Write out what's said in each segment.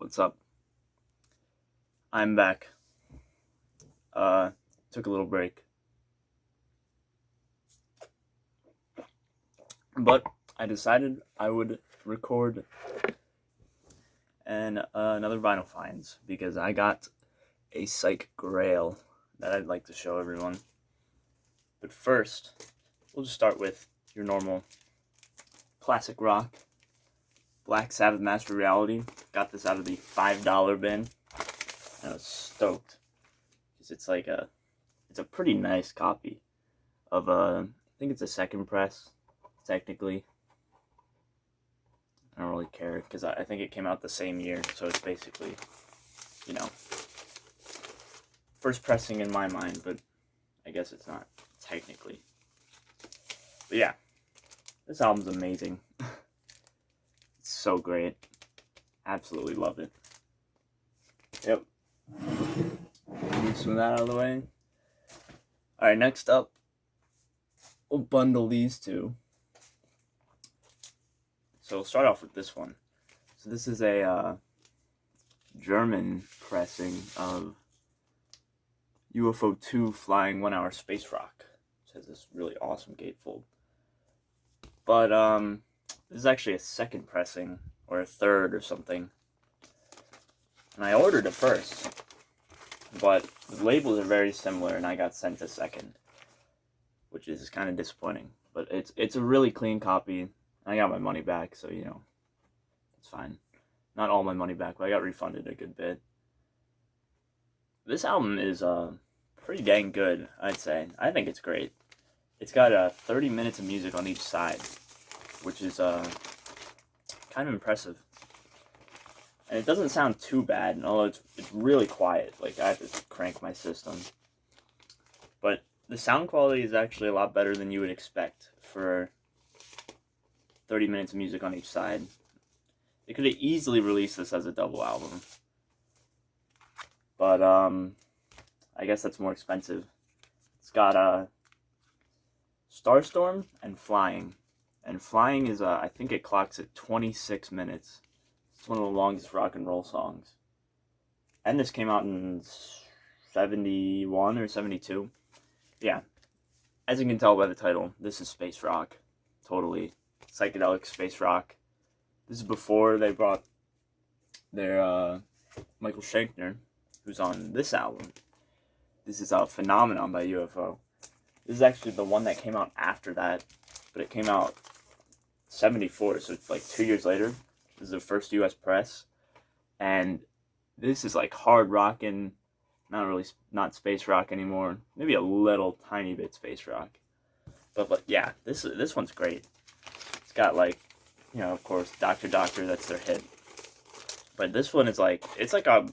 What's up? I'm back. Took a little break. But I decided I would record another Vinyl Finds because I got a Psych Grail that I'd like to show everyone. But first, we'll just start with your normal classic rock. Black Sabbath Master Reality. Got this out of the $5 bin. I was stoked because it's a pretty nice copy of I think it's a second press technically. I don't really care because I think it came out the same year, so it's basically, first pressing in my mind, but I guess it's not technically. But yeah, this album's amazing. It's so great. Absolutely love it. Yep. Move some of that out of the way. Alright, next up, we'll bundle these two. So we'll start off with this one. So this is a German pressing of UFO 2 Flying 1 Hour Space Rock. It has this really awesome gatefold. But this is actually a second pressing, or a third or something. And I ordered it first. But the labels are very similar and I got sent a second. Which is kind of disappointing. But it's a really clean copy. I got my money back, so it's fine. Not all my money back, but I got refunded a good bit. This album is pretty dang good, I'd say. I think it's great. It's got 30 minutes of music on each side, which is kind of impressive. And it doesn't sound too bad, although it's really quiet. Like, I have to crank my system. But the sound quality is actually a lot better than you would expect for 30 minutes of music on each side. They could have easily released this as a double album. But, I guess that's more expensive. It's got Starstorm and Flying. And Flying is, I think it clocks at 26 minutes. It's one of the longest rock and roll songs. And this came out in 71 or 72. Yeah. As you can tell by the title, this is space rock. Totally. Psychedelic space rock. This is before they brought their Michael Shankner, who's on this album. This is a Phenomenon by UFO. This is actually the one that came out after that, but it came out 74, so it's like 2 years later. This is the first US press, and this is like hard rockin', not space rock anymore. Maybe a little tiny bit space rock, but yeah, this one's great. It's got of course, Dr. Doctor, that's their hit. But this one is it's like a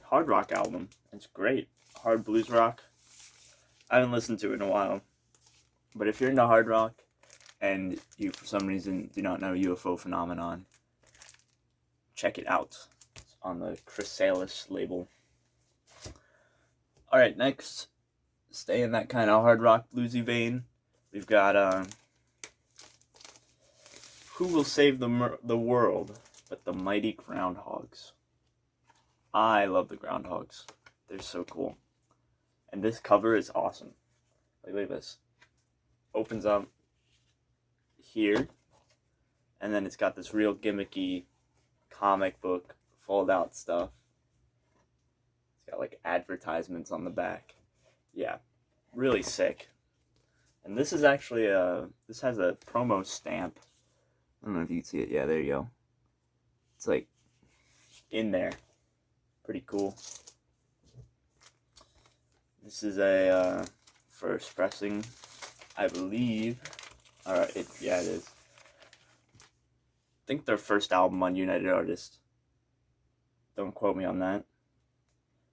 hard rock album. It's great. Hard blues rock. I haven't listened to it in a while. But if you're into hard rock, and you for some reason do not know UFO Phenomenon, check it out. It's on the Chrysalis label. Alright, next, stay in that kind of hard rock bluesy vein. We've got Who Will Save the World But the Mighty Groundhogs. I love the Groundhogs. They're so cool. And this cover is awesome. Look at this. Opens up here. And then it's got this real gimmicky comic book fold out stuff. It's got advertisements on the back. Yeah. Really sick. And this is actually this has a promo stamp. I don't know if you can see it. Yeah, there you go. It's in there. Pretty cool. This is a first pressing, I believe. Alright, it is. I think their first album on United Artists. Don't quote me on that.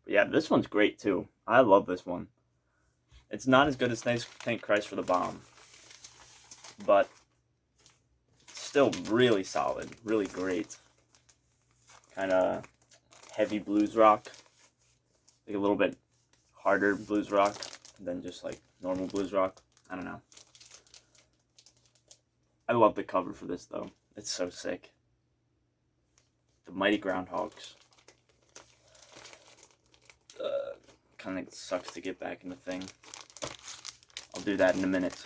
But yeah, this one's great too. I love this one. It's not as good as Thank Christ for the Bomb, but still really solid, really great. Kind of heavy blues rock, a little bit harder blues rock than just normal blues rock. I don't know. I love the cover for this though. It's so sick. the Mighty Groundhogs. Kind of sucks to get back in the thing. I'll do that in a minute.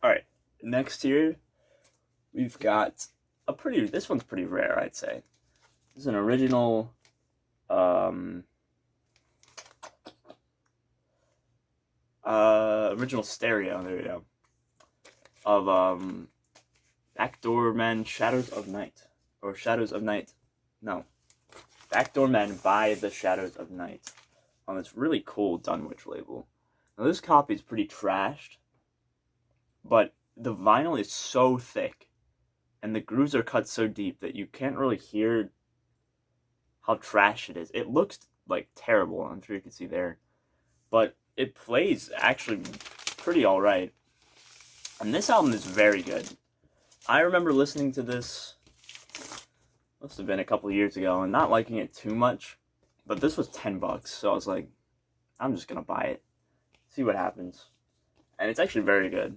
Alright, next here, we've got this one's pretty rare, I'd say. This is an original, original stereo, there you go, of, Backdoor Men, Shadows of Night. Or Shadows of Night. No. Backdoor Men by the Shadows of Night. On this really cool Dunwich label. Now this copy is pretty trashed. But the vinyl is so thick. And the grooves are cut so deep that you can't really hear how trash it is. It looks like terrible. I'm sure you can see there. But it plays actually pretty alright. And this album is very good. I remember listening to this, must have been a couple of years ago, and not liking it too much. But this was $10, so I was like, I'm just going to buy it. See what happens. And it's actually very good.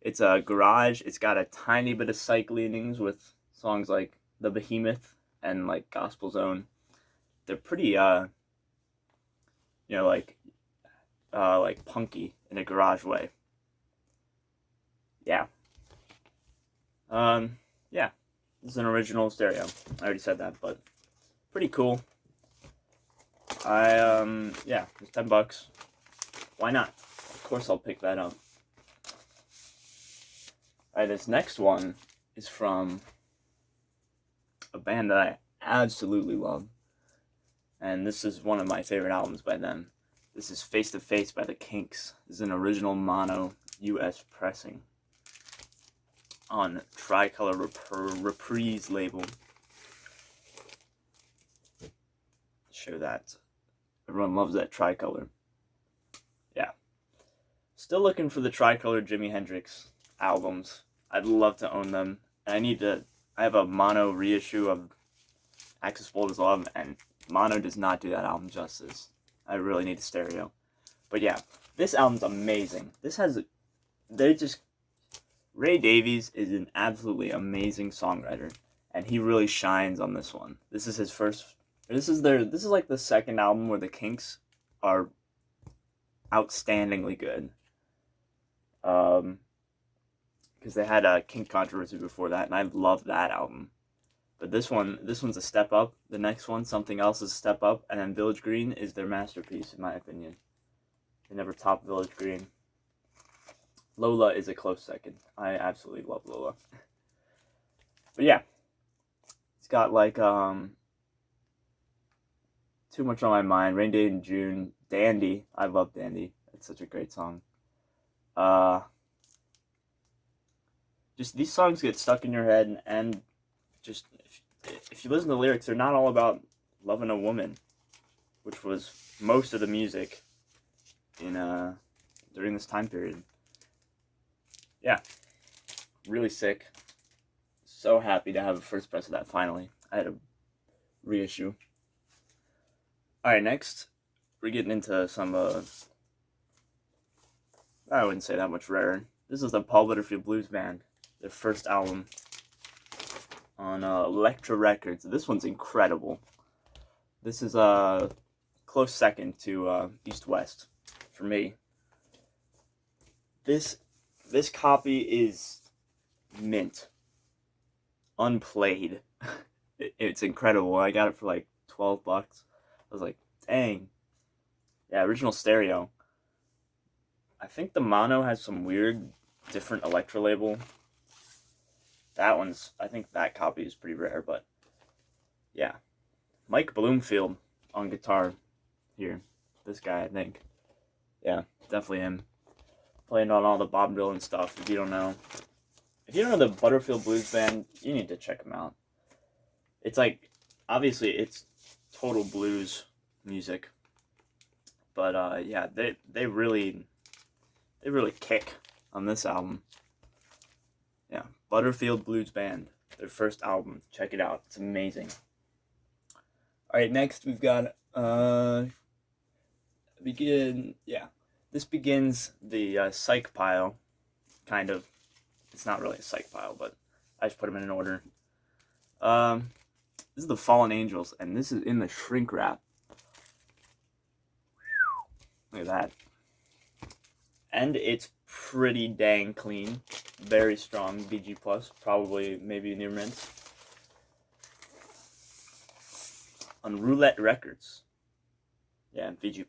It's a garage. It's got a tiny bit of psych leanings with songs like The Behemoth and like Gospel Zone. They're pretty, like punky in a garage way. Yeah. Yeah. This is an original stereo. I already said that, but pretty cool. Yeah, it's $10. Why not? Of course I'll pick that up. Alright, this next one is from a band that I absolutely love. And this is one of my favorite albums by them. This is Face to Face by the Kinks. This is an original mono US pressing on Tricolor Reprise label. Show that. Everyone loves that Tricolor. Yeah. Still looking for the Tricolor Jimi Hendrix albums. I'd love to own them. And I have a mono reissue of Axis Bold as Love, and mono does not do that album justice. I really need a stereo. But yeah, this album's amazing. Ray Davies is an absolutely amazing songwriter, and he really shines on this one. This is like the second album where the Kinks are outstandingly good. Because they had a Kink Controversy before that, and I loved that album. But this one's a step up. The next one, Something Else, is a step up, and then Village Green is their masterpiece, in my opinion. They never topped Village Green. Lola is a close second. I absolutely love Lola. But yeah, it's got like Too Much on My Mind, Rain Day in June, Dandy. I love Dandy. It's such a great song. Just these songs get stuck in your head, and just if you listen to the lyrics, they're not all about loving a woman, which was most of the music in during this time period. Yeah, really sick. So happy to have a first press of that finally. I had a reissue. Alright, next, we're getting into some, I wouldn't say that much rarer. This is the Paul Butterfield Blues Band, their first album on Elektra Records. This one's incredible. This is a close second to East West for me. This copy is mint. Unplayed. It's incredible. I got it for like $12. I was like, dang. Yeah, original stereo. I think the mono has some weird, different Elektra label. I think that copy is pretty rare, but yeah. Mike Bloomfield on guitar here. This guy, I think. Yeah, definitely him. Playing on all the Bob Dylan stuff, if you don't know. If you don't know the Butterfield Blues Band, you need to check them out. It's like, obviously, it's total blues music. But, yeah, they really kick on this album. Yeah, Butterfield Blues Band, their first album. Check it out. It's amazing. Alright, next we've got, this begins the psych pile, kind of. It's not really a psych pile, but I just put them in an order. This is the Fallen Angels, and this is in the shrink wrap. Look at that. And it's pretty dang clean. Very strong BG+, probably maybe near mint. On Roulette Records. Yeah, VG+.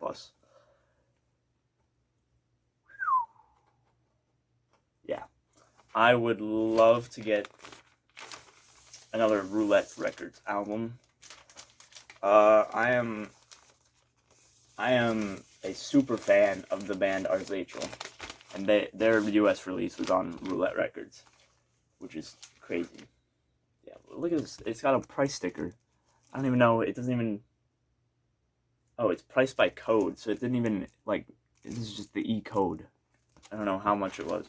Yeah. I would love to get another Roulette Records album. I am a super fan of the band Ars Rachel, and their US release was on Roulette Records, which is crazy. Yeah, look at this. It's got a price sticker. I don't even know. It doesn't even. Oh, it's priced by code, so it didn't even like. This is just the E code. I don't know how much it was.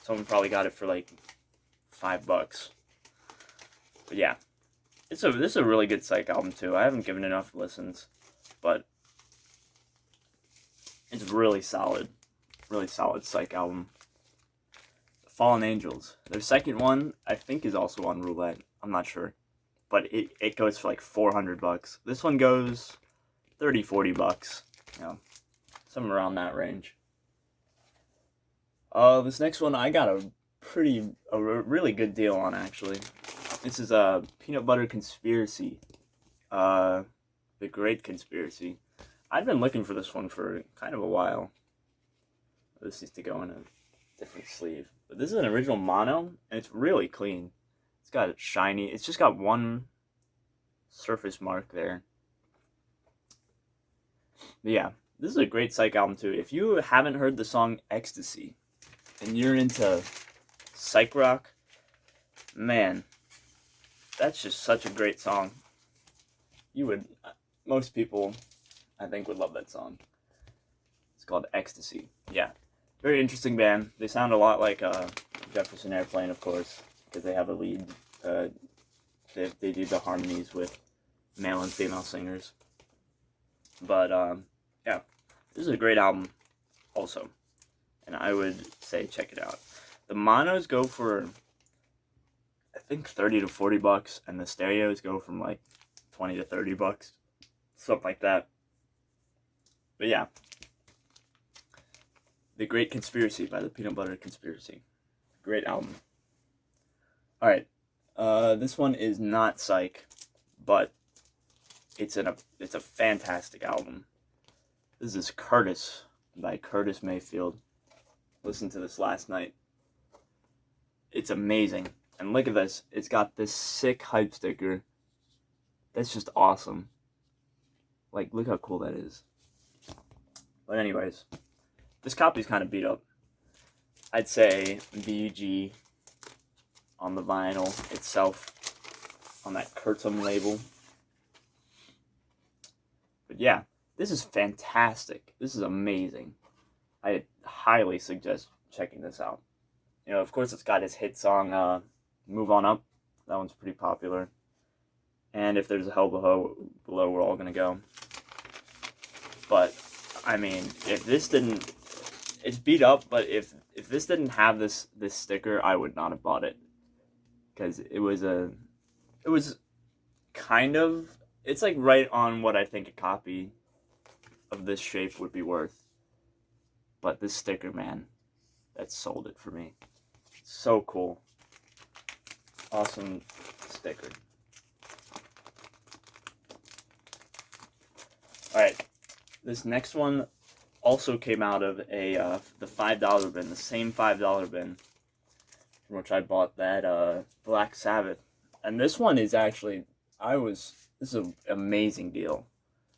Someone probably got it for like $5. But yeah, this is a really good Psych album too. I haven't given enough listens, but it's really solid Psych album. Fallen Angels. Their second one, I think, is also on Roulette. I'm not sure, but it goes for like $400. This one goes $30-$40. You know, somewhere around that range. This next one I got a really good deal on, actually. This is a Peanut Butter Conspiracy. The Great Conspiracy. I've been looking for this one for kind of a while. This needs to go in a different sleeve. But this is an original mono, and it's really clean. It's got shiny. It's just got one surface mark there. But yeah, this is a great Psych album too. If you haven't heard the song Ecstasy, and you're into psych rock, man, that's just such a great song. Most people, I think, would love that song. It's called Ecstasy. Yeah, very interesting band. They sound a lot like Jefferson Airplane, of course, because they have a lead. They do the harmonies with male and female singers. But yeah, this is a great album also, and I would say check it out. The monos go for, I think, $30-$40, and the stereos go from like $20-$30, something like that. But yeah, The Great Conspiracy by the Peanut Butter Conspiracy, great album. All right, this one is not Psych, but it's a fantastic album. This is Curtis by Curtis Mayfield. Listened to this last night. It's amazing. And look at this. It's got this sick hype sticker. That's just awesome. Like, look how cool that is. But anyways, this copy's kind of beat up. I'd say BG on the vinyl itself, on that Kurtum label. But yeah, this is fantastic. This is amazing. I highly suggest checking this out. You know, of course, it's got his hit song, Move On Up. That one's pretty popular. And If There's a Hell Below, We're All Gonna Go. But, I mean, if this didn't... It's beat up, but if this didn't have this sticker, I would not have bought it. Because it was kind of... It's like right on what I think a copy of this shape would be worth. But this sticker, man, that sold it for me. So cool. Awesome sticker. Alright, this next one also came out of the $5 bin, the same $5 bin, from which I bought that Black Sabbath. And this one is actually, this is an amazing deal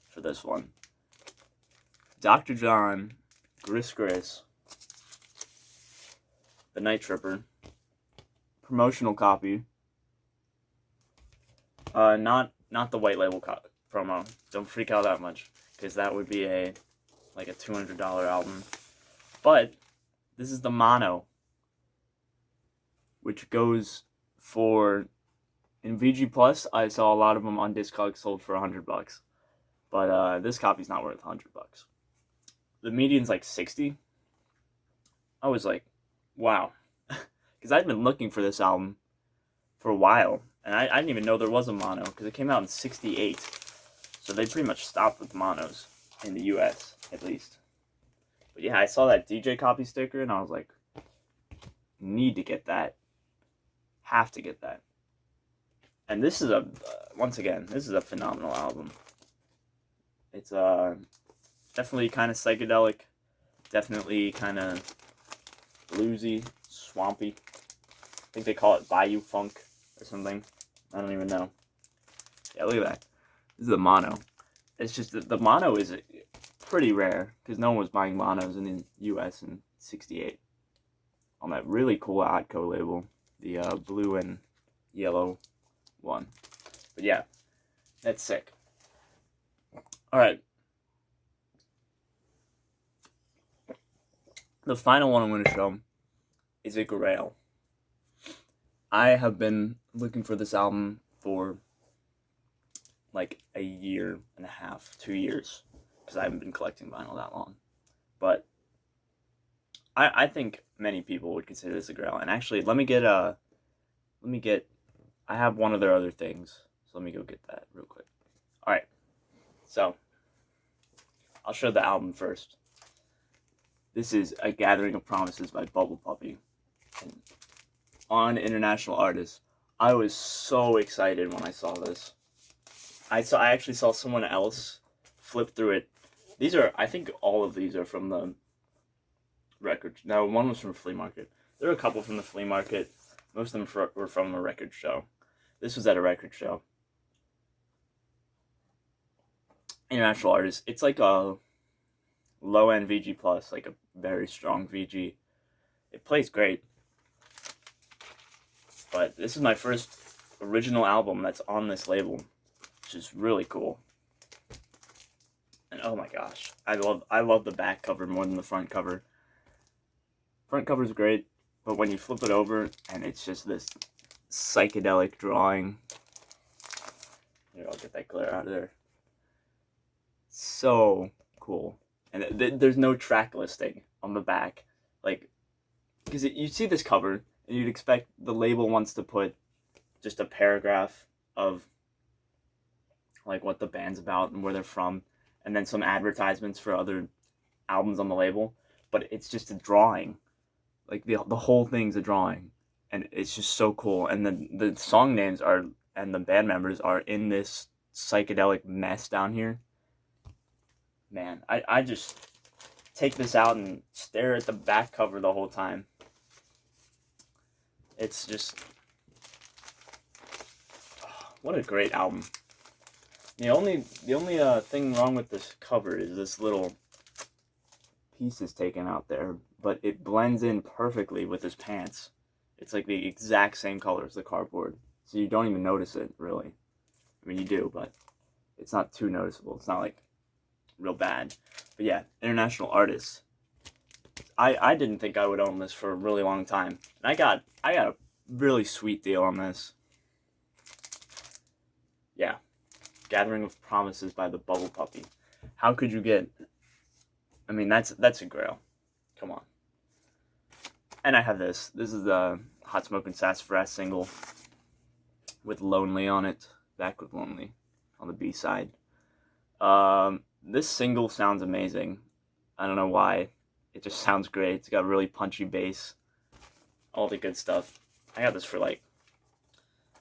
for this one. Dr. John, Gris, The Night Tripper, promotional copy. Not the white label promo. Don't freak out that much, because that would be like a $200 album. But this is the mono, which goes for, in VG Plus, I saw a lot of them on Discogs sold for $100. But this copy's not worth $100. The median's like 60. I was like, wow. Because I'd been looking for this album for a while. And I didn't even know there was a mono, because it came out in 68. So they pretty much stopped with monos, in the US, at least. But yeah, I saw that DJ copy sticker, and I was like, need to get that. Have to get that. And this is once again, this is a phenomenal album. It's definitely kind of psychedelic, definitely kind of bluesy, swampy. I think they call it Bayou Funk or something. I don't even know. Yeah, look at that. This is the mono. It's just that the mono is pretty rare because no one was buying monos in the US in 68. On that really cool Atco label, the blue and yellow one. But yeah, that's sick. Alright. The final one I'm going to show is a Grail. I have been looking for this album for like a year and a half, 2 years, because I haven't been collecting vinyl that long. But I think many people would consider this a Grail. And actually, I have one of their other things, so let me go get that real quick. Alright, so I'll show the album first. This is A Gathering of Promises by Bubble Puppy. And on International Artists, I was so excited when I saw this. I actually saw someone else flip through it. I think all of these are from the record. No, one was from a flea market. There were a couple from the flea market. Most of them were from a record show. This was at a record show. International Artists. It's like a low-end VG plus, like a very strong VG. It plays great. But this is my first original album that's on this label, which is really cool. And oh my gosh, I love the back cover more than the front cover. Front cover's great, but when you flip it over and it's just this psychedelic drawing. Here, I'll get that glare out of there. So cool. And there's no track listing on the back. Like, because you see this cover, and you'd expect the label wants to put just a paragraph of like what the band's about and where they're from, and then some advertisements for other albums on the label. But it's just a drawing. Like the whole thing's a drawing, and it's just so cool. And the song names are, and the band members are in this psychedelic mess down here. Man, I just take this out and stare at the back cover the whole time. It's just, what a great album. The only thing wrong with this cover is this little piece is taken out there, but it blends in perfectly with his pants. It's like the exact same color as the cardboard, so you don't even notice it, really. I mean, you do, but it's not too noticeable. It's not like real bad. But yeah, International Artists. I didn't think I would own this for a really long time. And I got a really sweet deal on this. Yeah. Gathering of Promises by the Bubble Puppy. How could you get... I mean, that's a Grail. Come on. And I have this. This is the Hot Smokin' Sassafras single with Lonely on it. Back with Lonely on the B-side. This single sounds amazing. I don't know why. It just sounds great. It's got really punchy bass. All the good stuff. I got this for like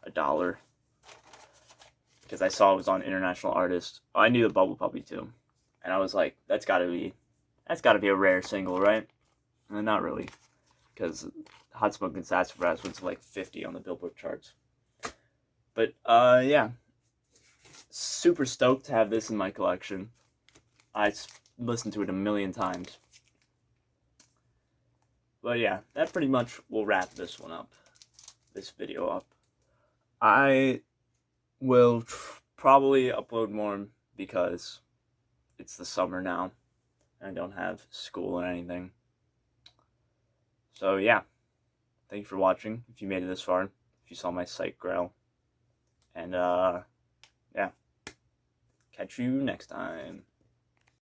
$1. Because I saw it was on International Artist. Oh, I knew the Bubble Puppy too. And I was like, that's gotta be a rare single, right? And not really. Because Hot Smokin' Sassafras went to like 50 on the Billboard charts. But yeah. Super stoked to have this in my collection. I listened to it a million times. But yeah, that pretty much will wrap this one up. This video up. I will probably upload more because it's the summer now. And I don't have school or anything. So yeah. Thank you for watching. If you made it this far. If you saw my Psych Grail. And yeah. Catch you next time.